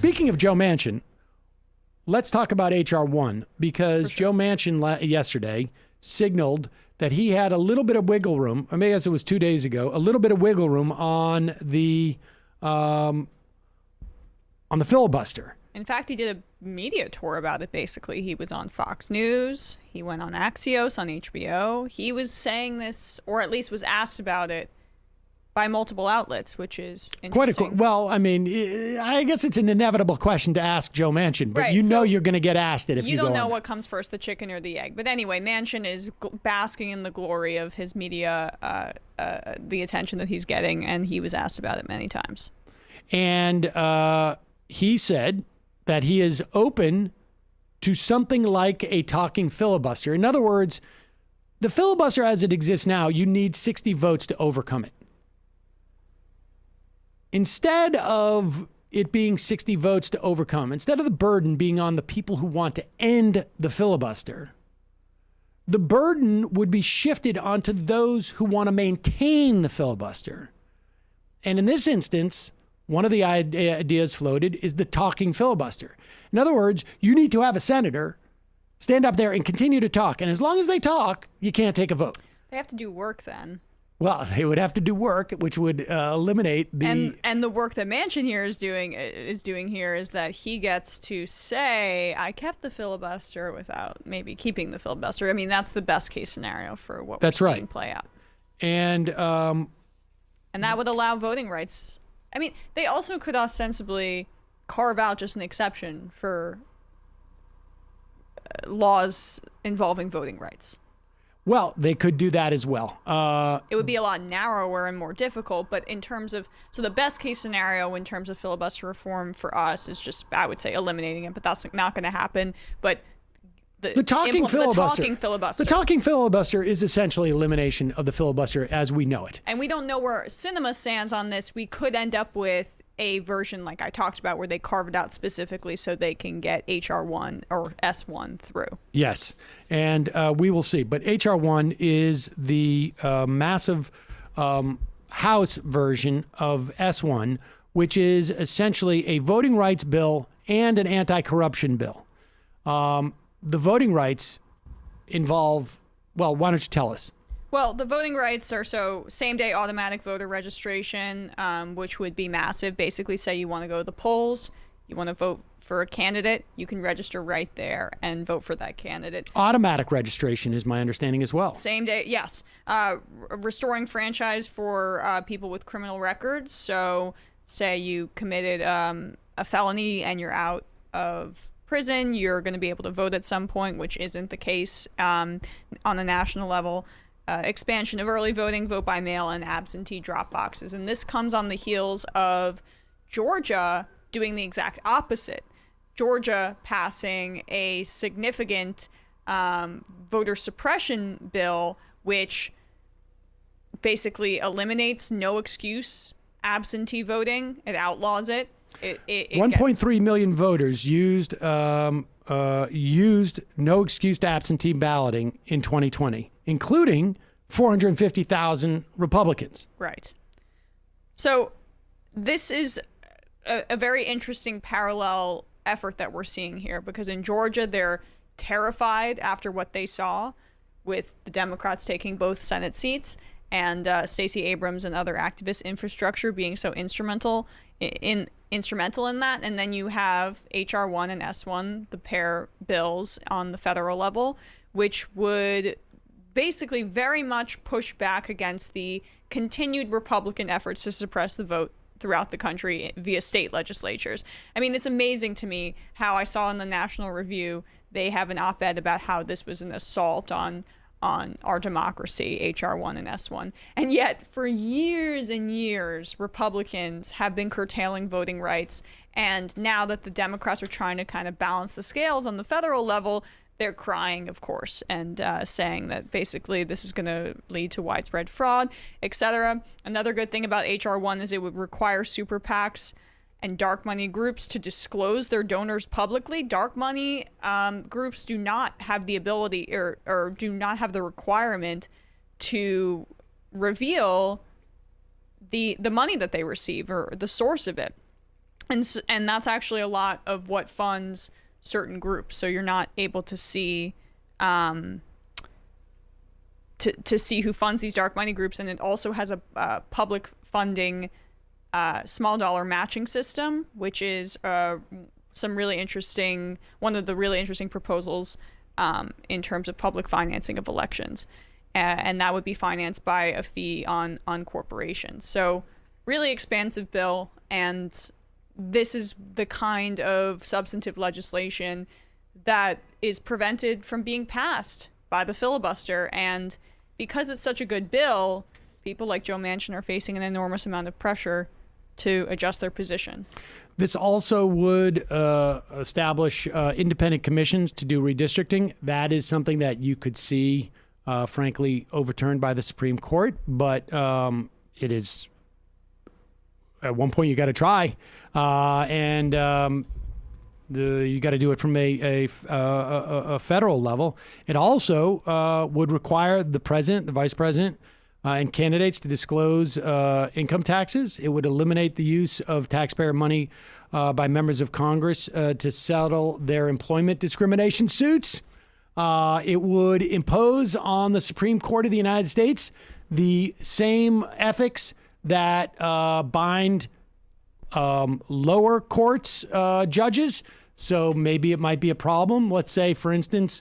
speaking of Joe Manchin, let's talk about H.R. 1, because Joe Manchin yesterday signaled that he had a little bit of wiggle room. I guess it was 2 days ago, a little bit of wiggle room on the filibuster. In fact, he did a media tour about it, basically. He was on Fox News. He went on Axios on HBO. He was saying this, or at least was asked about it, by multiple outlets, which is interesting. Well, I mean, I guess it's an inevitable question to ask Joe Manchin, but right, so you're going to get asked it if you go on. You don't know what comes first, the chicken or the egg. But anyway, Manchin is basking in the glory of his media, the attention that he's getting, and he was asked about it many times. And he said that he is open to something like a talking filibuster. In other words, the filibuster as it exists now, you need 60 votes to overcome it. Instead of it being 60 votes to overcome, instead of the burden being on the people who want to end the filibuster, the burden would be shifted onto those who want to maintain the filibuster. And in this instance, one of the ideas floated is the talking filibuster. In other words, you need to have a senator stand up there and continue to talk. And as long as they talk, you can't take a vote. They have to do work then. Well, they would have to do work, which would eliminate the... And the work that Manchin here is doing here is that he gets to say, I kept the filibuster without maybe keeping the filibuster. I mean, that's the best case scenario for what we're seeing play out. And that would allow voting rights. I mean, they also could ostensibly carve out just an exception for laws involving voting rights. Well, they could do that as well. It would be a lot narrower and more difficult, but in terms of, so the best case scenario in terms of filibuster reform for us is just, I would say, eliminating it, but that's not going to happen. But the talking filibuster is essentially elimination of the filibuster as we know it. And we don't know where Sinema stands on this. We could end up with a version like I talked about where they carve it out specifically so they can get H.R. 1 or S1 through. Yes, and we will see. But H.R. 1 is the massive House version of S1, which is essentially a voting rights bill and an anti-corruption bill. The voting rights involve, well, why don't you tell us? Well, the voting rights are same-day automatic voter registration, which would be massive. Basically, say you want to go to the polls, you want to vote for a candidate, you can register right there and vote for that candidate. Automatic registration is my understanding as well. Same day, yes. Restoring franchise for people with criminal records. So say you committed a felony and you're out of prison, you're going to be able to vote at some point, which isn't the case on a national level. Expansion of early voting, vote by mail, and absentee drop boxes. And this comes on the heels of Georgia doing the exact opposite. Georgia passing a significant voter suppression bill, which basically eliminates no excuse absentee voting. It outlaws it. 1.3 million voters used no excuse to absentee balloting in 2020, including 450,000 Republicans. Right. So this is a very interesting parallel effort that we're seeing here, because in Georgia, they're terrified after what they saw with the Democrats taking both Senate seats and Stacey Abrams and other activist infrastructure being so instrumental in that. And then you have H.R. 1 and S1, the pair bills on the federal level, which would basically very much push back against the continued Republican efforts to suppress the vote throughout the country via state legislatures. I mean, it's amazing to me how I saw in the National Review, they have an op-ed about how this was an assault on our democracy, H.R. 1 and S1. And yet, for years and years, Republicans have been curtailing voting rights. And now that the Democrats are trying to kind of balance the scales on the federal level, they're crying, of course, and saying that basically this is going to lead to widespread fraud, etc. Another good thing about H.R. 1 is it would require super PACs and dark money groups to disclose their donors publicly. Dark money groups do not have the ability or do not have the requirement to reveal the money that they receive or the source of it. And that's actually a lot of what funds certain groups. So you're not able to see to see who funds these dark money groups, and it also has a public funding small dollar matching system, which is some really interesting, one of the really interesting proposals in terms of public financing of elections, and that would be financed by a fee on corporations. So really expansive bill, and this is the kind of substantive legislation that is prevented from being passed by the filibuster. And because it's such a good bill, people like Joe Manchin are facing an enormous amount of pressure to adjust their position. This also would establish independent commissions to do redistricting. That is something that you could see, frankly, overturned by the Supreme Court. But it is, at one point, you got to try. You got to do it from a federal level. It also would require the president, the vice president, and candidates to disclose income taxes. It would eliminate the use of taxpayer money by members of Congress to settle their employment discrimination suits. It would impose on the Supreme Court of the United States the same ethics that bind lower courts judges. So maybe it might be a problem. Let's say, for instance,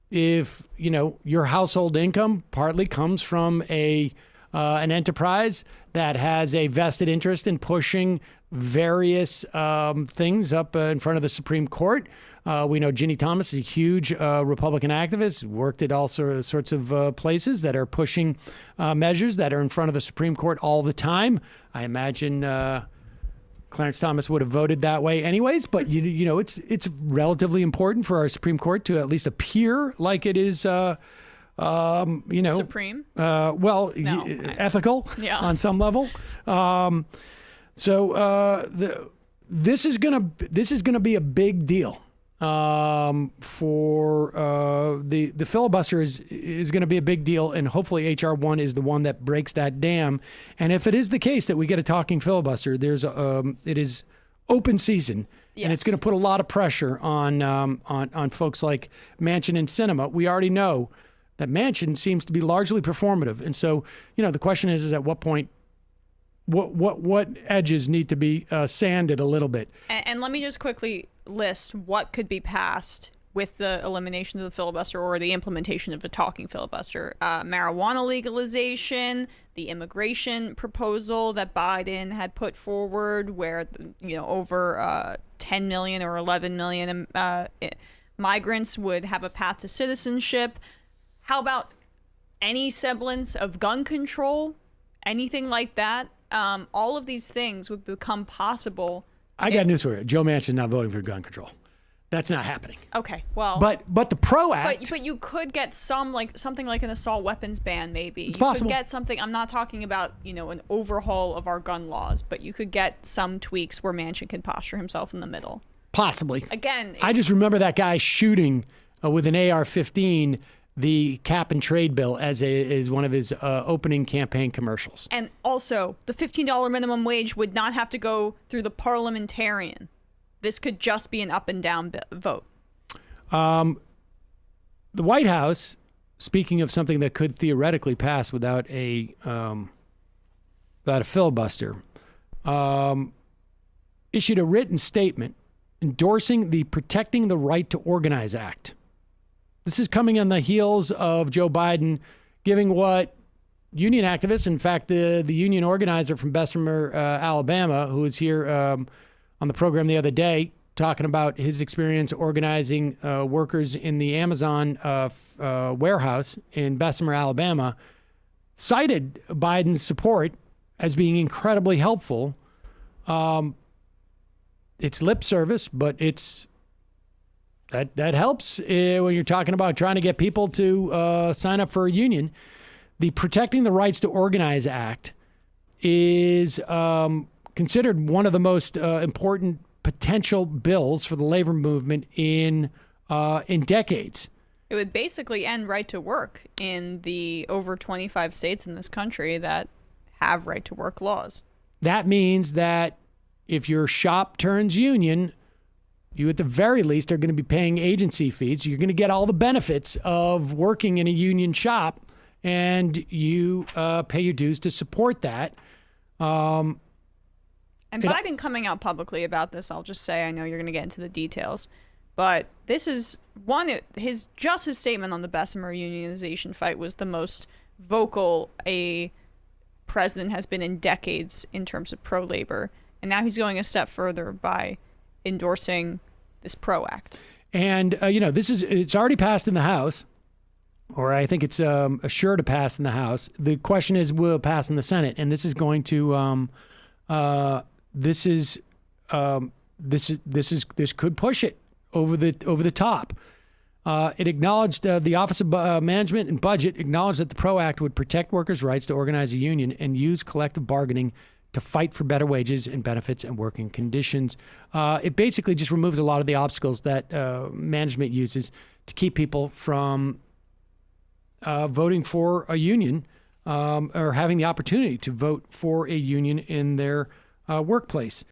if your household income partly comes from an enterprise that has a vested interest in pushing various things up in front of the Supreme Court. We know Ginny Thomas is a huge Republican activist, worked at all sorts of places that are pushing measures that are in front of the Supreme Court all the time. I imagine Clarence Thomas would have voted that way anyways, but it's relatively important for our Supreme Court to at least appear like it is Supreme? Ethical on some level. This is gonna be a big deal for the filibuster is going to be a big deal, and hopefully HR 1 is the one that breaks that dam. And if it is the case that we get a talking filibuster, it is open season, and it's going to put a lot of pressure on folks like Manchin and Sinema. We already know that Manchin seems to be largely performative, and so the question is at what point. What edges need to be sanded a little bit? And let me just quickly list what could be passed with the elimination of the filibuster or the implementation of the talking filibuster. Marijuana legalization, the immigration proposal that Biden had put forward, where over 10 million or 11 million migrants would have a path to citizenship. How about any semblance of gun control? Anything like that? All of these things would become possible. I got news for you. Joe Manchin not voting for gun control. That's not happening. Okay, well, but the PRO Act. But you could get something like an assault weapons ban, maybe. It's possible. Could get something. I'm not talking about an overhaul of our gun laws, but you could get some tweaks where Manchin can posture himself in the middle. Possibly. Again, I just remember that guy shooting with an AR-15. The cap and trade bill as one of his opening campaign commercials. And also, the $15 minimum wage would not have to go through the parliamentarian. This could just be an up and down vote. The White House, speaking of something that could theoretically pass without a filibuster, issued a written statement endorsing the Protecting the Right to Organize Act. This is coming on the heels of Joe Biden giving what union activists, in fact, the union organizer from Bessemer, Alabama, who was here on the program the other day, talking about his experience organizing workers in the Amazon warehouse in Bessemer, Alabama, cited Biden's support as being incredibly helpful. It's lip service, but that helps when you're talking about trying to get people to sign up for a union. The Protecting the Rights to Organize Act is considered one of the most important potential bills for the labor movement in decades. It would basically end right to work in the over 25 states in this country that have right to work laws. That means that if your shop turns union, you at the very least are going to be paying agency fees. You're going to get all the benefits of working in a union shop, and you pay your dues to support that. And Biden coming out publicly about this, I'll just say, I know you're going to get into the details, but this is his statement on the Bessemer unionization fight was the most vocal a president has been in decades in terms of pro-labor. And now he's going a step further by endorsing this PRO Act. And, it's already passed in the House, or I think it's sure to pass in the House. The question is, will it pass in the Senate? And this is going to, this could push it over the top. It acknowledged, the Office of Management and Budget acknowledged that the PRO Act would protect workers' rights to organize a union and use collective bargaining to fight for better wages and benefits and working conditions. It basically just removes a lot of the obstacles that management uses to keep people from voting for a union or having the opportunity to vote for a union in their workplace.